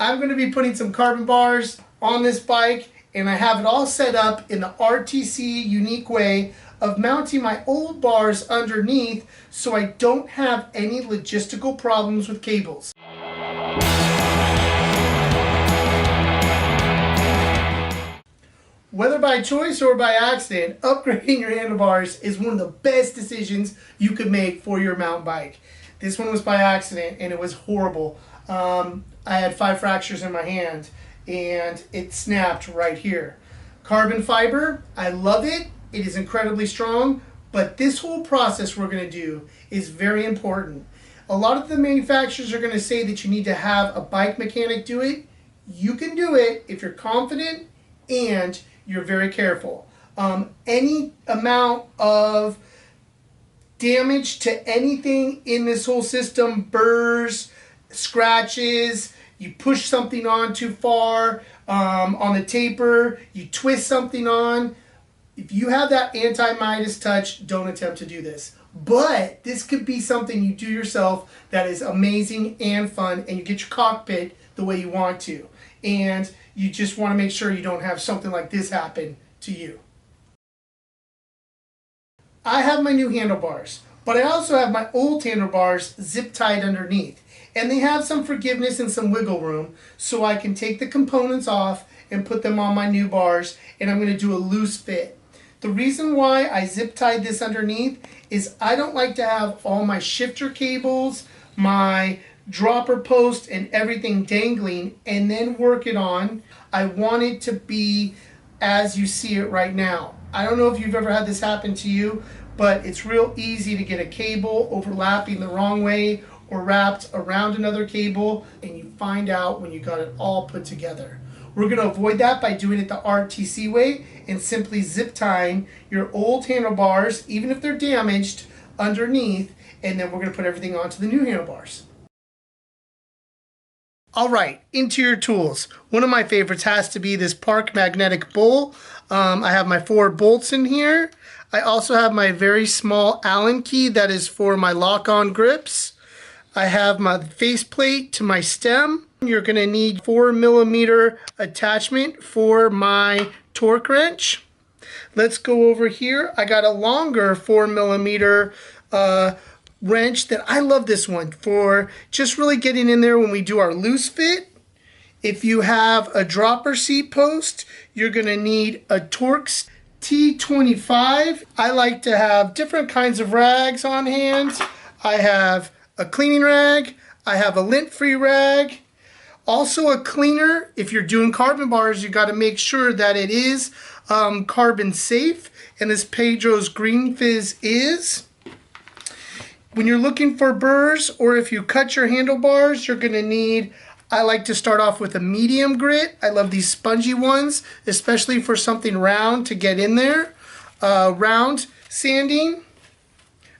I'm going to be putting some carbon bars on this bike, and I have it all set up in the RTC unique way of mounting my old bars underneath so I don't have any logistical problems with cables. Whether by choice or by accident, upgrading your handlebars is one of the best decisions you could make for your mountain bike. This one was by accident and it was horrible. I had 5 fractures in my hand and it snapped right here. Carbon fiber, I love it. It is incredibly strong, but this whole process we're going to do is very important. A lot of the manufacturers are going to say that you need to have a bike mechanic do it. You can do it if you're confident and you're very careful. Any amount of damage to anything in this whole system, burrs, scratches, you push something on too far on the taper, you twist something on. If you have that anti-Midas touch, don't attempt to do this. But this could be something you do yourself that is amazing and fun, and you get your cockpit the way you want to. And you just want to make sure you don't have something like this happen to you. I have my new handlebars, but I also have my old handlebars zip tied underneath. And they have some forgiveness and some wiggle room, so I can take the components off and put them on my new bars, and I'm going to do a loose fit. The reason why I zip tied this underneath is I don't like to have all my shifter cables, my dropper post and everything dangling and then work it on. I want it to be as you see it right now. I don't know if you've ever had this happen to you, but it's real easy to get a cable overlapping the wrong way or wrapped around another cable, and you find out when you got it all put together. We're going to avoid that by doing it the RTC way and simply zip tying your old handlebars, even if they're damaged, underneath, and then we're going to put everything onto the new handlebars. Alright, interior tools. One of my favorites has to be this Park magnetic bowl. I have my 4 bolts in here. I also have my very small Allen key that is for my lock-on grips. I have my faceplate to my stem. You're going to need 4mm attachment for my torque wrench. Let's go over here. I got a longer 4mm wrench that I love this one for just really getting in there when we do our loose fit. If you have a dropper seat post, you're going to need a Torx T25. I like to have different kinds of rags on hand. I have a cleaning rag. I have a lint-free rag. Also a cleaner. If you're doing carbon bars, you got to make sure that it is carbon safe, and this Pedro's Green Fizz is. When you're looking for burrs, or if you cut your handlebars, you're going to need, I like to start off with a medium grit. I love these spongy ones, especially for something round to get in there. Round sanding,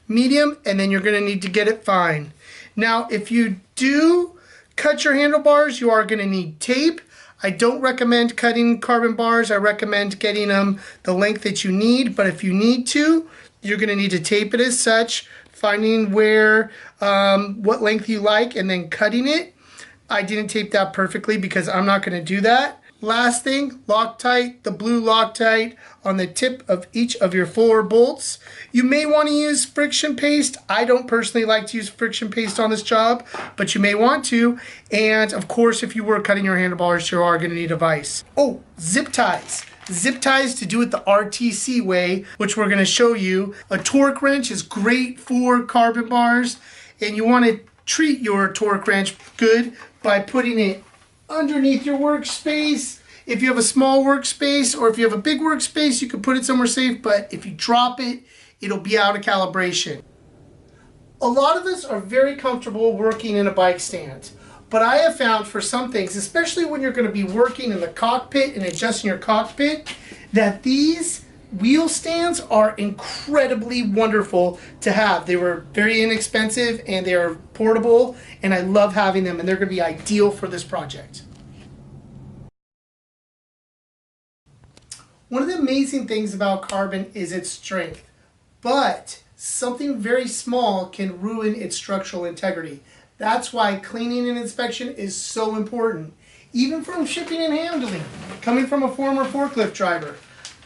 medium, and then you're going to need to get it fine. Now, if you do cut your handlebars, you are going to need tape. I don't recommend cutting carbon bars. I recommend getting them the length that you need, but if you need to, you're going to need to tape it as such, finding where, what length you like, and then cutting it. I didn't tape that perfectly because I'm not going to do that. Last thing, Loctite, the blue Loctite on the tip of each of your 4 bolts. You may want to use friction paste. I don't personally like to use friction paste on this job, but you may want to. And of course, if you were cutting your handlebars, you are going to need a vise. Oh, zip ties. Zip ties to do it the RTC way, which we're going to show you. A torque wrench is great for carbon bars, and you want to treat your torque wrench good by putting it underneath your workspace. If you have a small workspace, or if you have a big workspace, you can put it somewhere safe, but if you drop it, it'll be out of calibration. A lot of us are very comfortable working in a bike stand, but I have found for some things, especially when you're going to be working in the cockpit and adjusting your cockpit, that these wheel stands are incredibly wonderful to have. They were very inexpensive and they are portable, and I love having them, and they're going to be ideal for this project. One of the amazing things about carbon is its strength, but something very small can ruin its structural integrity. That's why cleaning and inspection is so important. even from shipping and handling, coming from a former forklift driver.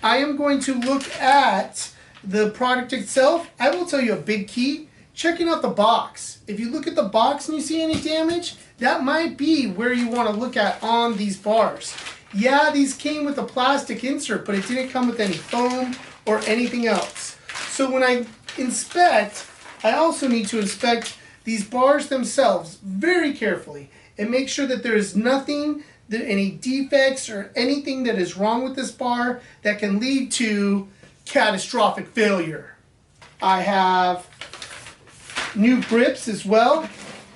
I am going to look at the product itself. I will tell you a big key, checking out the box. If you look at the box and you see any damage, that might be where you want to look at on these bars. Yeah, these came with a plastic insert, but it didn't come with any foam or anything else. So when I inspect, I also need to inspect these bars themselves very carefully and make sure that there is nothing, any defects or anything that is wrong with this bar that can lead to catastrophic failure. I have new grips as well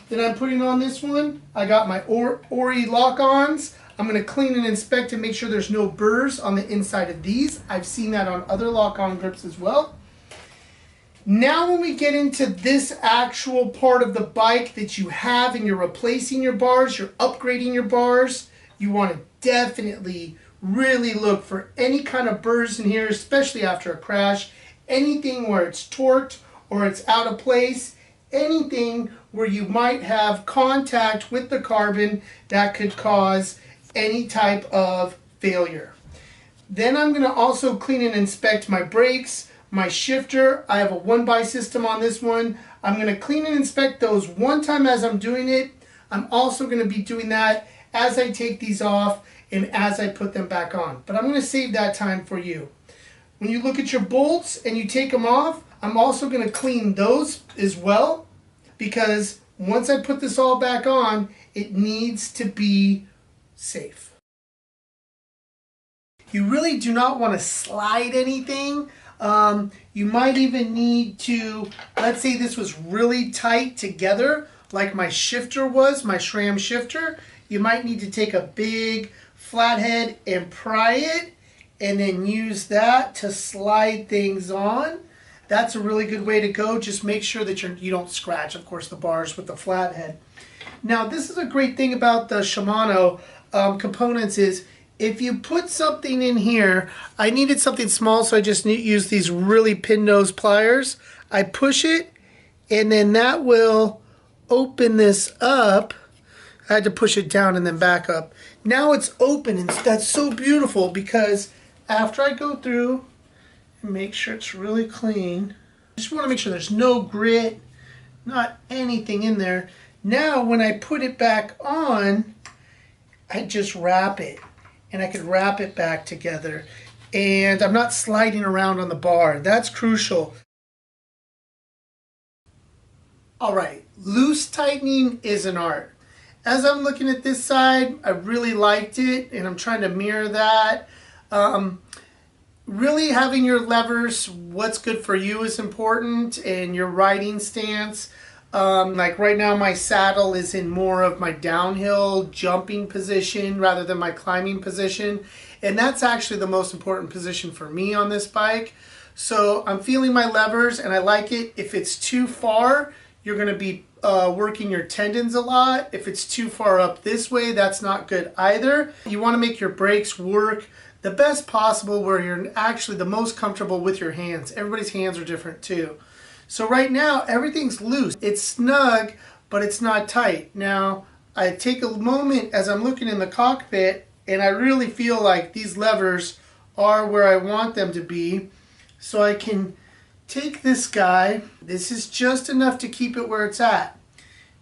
that I'm putting on this one. I got my Oury lock-ons. I'm going to clean and inspect and make sure there's no burrs on the inside of these. I've seen that on other lock-on grips as well. Now when we get into this actual part of the bike that you have and you're replacing your bars, you're upgrading your bars, you want to definitely really look for any kind of burrs in here, especially after a crash. Anything where it's torqued or it's out of place, anything where you might have contact with the carbon that could cause any type of failure. Then I'm going to also clean and inspect my brakes, my shifter. I have a 1x system on this one. I'm going to clean and inspect those one time as I'm doing it. I'm also going to be doing that as I take these off and as I put them back on. But I'm going to save that time for you. When you look at your bolts and you take them off, I'm also going to clean those as well, because once I put this all back on, it needs to be safe. You really do not want to slide anything. You might even need to, let's say this was really tight together, like my shifter was, my SRAM shifter. You might need to take a big flathead and pry it, and then use that to slide things on. That's a really good way to go. Just make sure that you don't scratch, of course, the bars with the flathead. Now, this is a great thing about the Shimano components is if you put something in here, I needed something small, so I just use these really pin nose pliers. I push it, and then that will open this up. I had to push it down and then back up. Now it's open, and that's so beautiful because after I go through and make sure it's really clean, I just want to make sure there's no grit, not anything in there. Now when I put it back on, I just wrap it, and I can wrap it back together, and I'm not sliding around on the bar. That's crucial. Alright, loose tightening is an art. As I'm looking at this side, I really liked it, and I'm trying to mirror that. Really having your levers, what's good for you is important, and your riding stance. Like right now my saddle is in more of my downhill jumping position rather than my climbing position, and that's actually the most important position for me on this bike. So I'm feeling my levers and I like it. If it's too far, you're going to be working your tendons a lot. If it's too far up this way, that's not good either. You want to make your brakes work the best possible where you're actually the most comfortable with your hands. Everybody's hands are different too. So right now everything's loose. It's snug, but it's not tight. Now I take a moment as I'm looking in the cockpit, and I really feel like these levers are where I want them to be. So I can take this guy. This is just enough to keep it where it's at.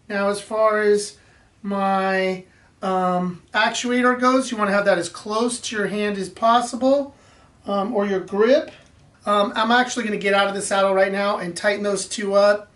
Now as far as my actuator goes, you want to have that as close to your hand as possible, or your grip. I'm actually going to get out of the saddle right now and tighten those two up.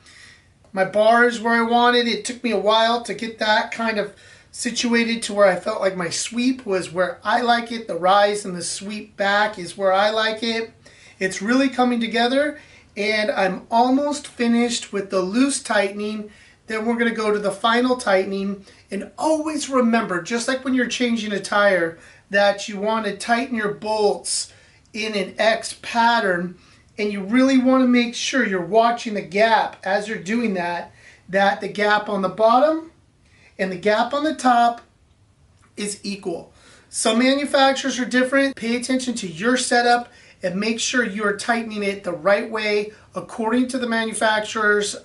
My bar is where I wanted. It took me a while to get that kind of situated to where I felt like my sweep was where I like it. The rise and the sweep back is where I like it. It's really coming together, and I'm almost finished with the loose tightening. Then we're going to go to the final tightening. And always remember, just like when you're changing a tire, that you want to tighten your bolts in an X pattern, and you really want to make sure you're watching the gap as you're doing that, that the gap on the bottom and the gap on the top is equal. Some manufacturers are different. Pay attention to your setup and make sure you're tightening it the right way according to the manufacturer's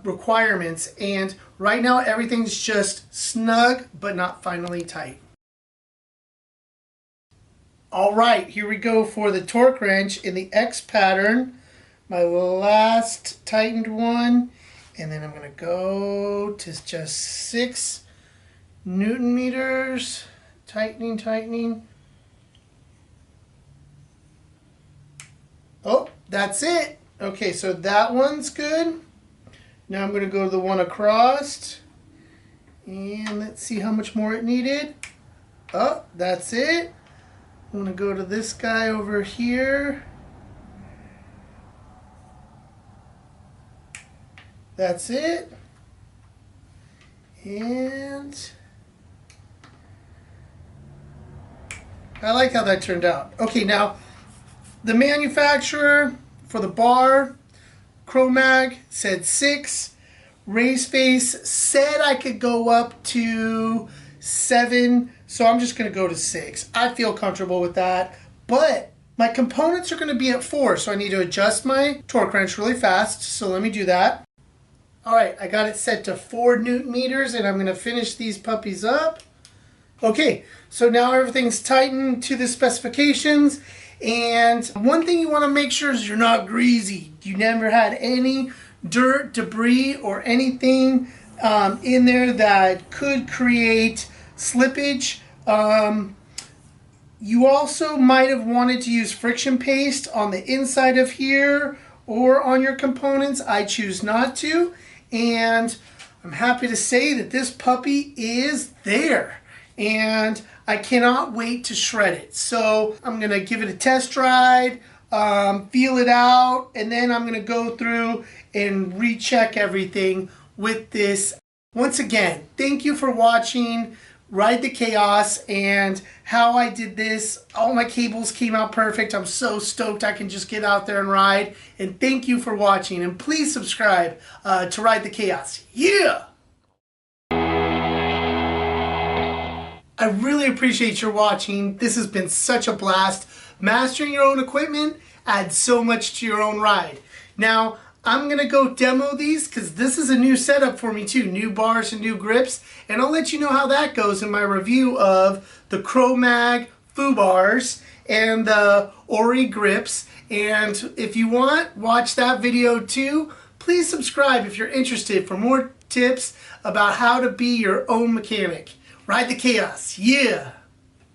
requirements. And Right now everything's just snug but not finally tight. Alright, here we go for the torque wrench in the X pattern. My last tightened one. And then I'm going to go to just 6 Newton meters. Tightening, tightening. Oh, that's it. Okay, so that one's good. Now I'm going to go to the one across. And let's see how much more it needed. Oh, that's it. I'm going to go to this guy over here. That's it. And I like how that turned out. Okay, now the manufacturer for the bar, Chromag, said 6. Raise Face said I could go up to 7, so I'm just going to go to 6. I feel comfortable with that, but my components are going to be at 4, so I need to adjust my torque wrench really fast, so let me do that. Alright, I got it set to 4 Newton meters, and I'm going to finish these puppies up. Okay, so now everything's tightened to the specifications, and one thing you want to make sure is you're not greasy. You never had any dirt, debris, or anything in there that could create slippage. You also might have wanted to use friction paste on the inside of here or on your components. I choose not to, and I'm happy to say that this puppy is there, and I cannot wait to shred it. So I'm going to give it a test ride, feel it out, and then I'm going to go through and recheck everything with this. Once again, thank you for watching Ride the Chaos and how I did this. All my cables came out perfect. I'm so stoked I can just get out there and ride. And thank you for watching. And please subscribe to Ride the Chaos. Yeah! I really appreciate your watching. This has been such a blast. Mastering your own equipment adds so much to your own ride. Now, I'm going to go demo these because this is a new setup for me too. New bars and new grips. And I'll let you know how that goes in my review of the Chromag Fubars and the Oury grips. And if you want, watch that video too. Please subscribe if you're interested for more tips about how to be your own mechanic. Ride the Chaos. Yeah!